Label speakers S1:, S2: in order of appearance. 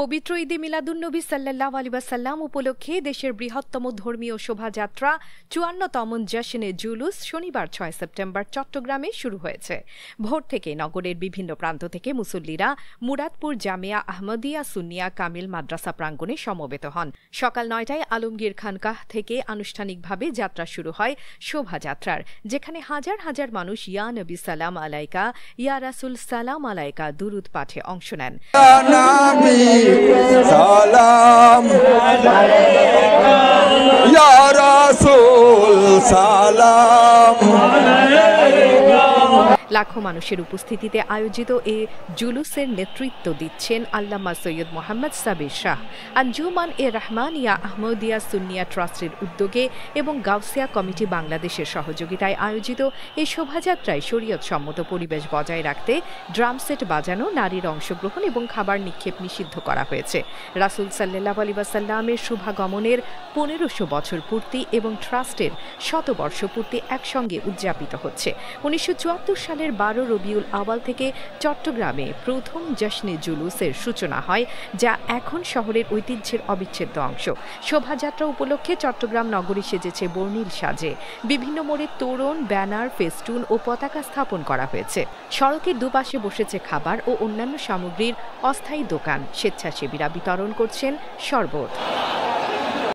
S1: পবিত্র ঈদে মিলাদুন্নবী সাল্লাল্লাহু আলাইহি ওয়াসাল্লাম উপলক্ষে দেশের বৃহত্তম ধর্মীয় শোভাযাত্রা ৫৪তম জশ্নে জুলুস শনিবার ৬ সেপ্টেম্বর চট্টগ্রামে শুরু হয়েছে। ভোর থেকে নগরের বিভিন্ন প্রান্ত থেকে মুসল্লিরা মুরাদপুর জামিয়া আহমদিয়া সুন্নিয়া কামিল মাদ্রাসা প্রাঙ্গণে সমবেত হন। সকাল ৯টায় আলমগীর খানকাহ থেকে আনুষ্ঠানিকভাবে যাত্রা শুরু হয় শোভাযাত্রার, যেখানে হাজার হাজার মানুষ ইয়া নবী সালাম আলাইকা, ইয়া রাসূল সালাম আলাইকা দুরুদ পাঠে অংশ নেন।
S2: সালাম ইয়া রাসূল সালাম।
S1: লাখো মানুষের উপস্থিতিতে আয়োজিত এ জুলুসের নেতৃত্ব দিচ্ছেন আল্লামা সৈয়দ মোহাম্মদ সাবির শাহ। আঞ্জুমান-এ-রহমানিয়া আহমদিয়া সুন্নিয়া ট্রাস্টের উদ্যোগে এবং গাউসিয়া কমিটি বাংলাদেশের সহযোগিতায় আয়োজিত এই শোভাযাত্রায় শরীয়ত সম্মত পরিবেশ বজায় রাখতে ড্রাম সেট বাজানো, নারীর অংশগ্রহণ এবং খাবার নিক্ষেপ নিষিদ্ধ করা হয়েছে। রাসূল সাল্লাল্লাহু আলাইহি ওয়াসাল্লামের শুভাগমনের ১৫০০ বছর পূর্তি এবং ট্রাস্টের শতবর্ষ পূর্তি একসঙ্গে উদযাপিত হচ্ছে। ১৯৭৪ সালের ১২ রবিউল আওয়াল থেকে চট্টগ্রামে প্রথম জশ্নে জুলুসের সূচনা হয়, যা এখন শহরের ঐতিহ্যের অবিচ্ছেদ্য অংশ। শোভাযাত্রা উপলক্ষে চট্টগ্রাম নগরী সেজেছে বর্ণিল সাজে। বিভিন্ন মোড়ে তোরণ, ব্যানার, ফেস্টুন ও পতাকা স্থাপন করা হয়েছে। সড়কের দুপাশে বসেছে খাবার ও অন্যান্য সামগ্রীর অস্থায়ী দোকান। স্বেচ্ছাসেবীরা বিতরণ করছেন শরবত।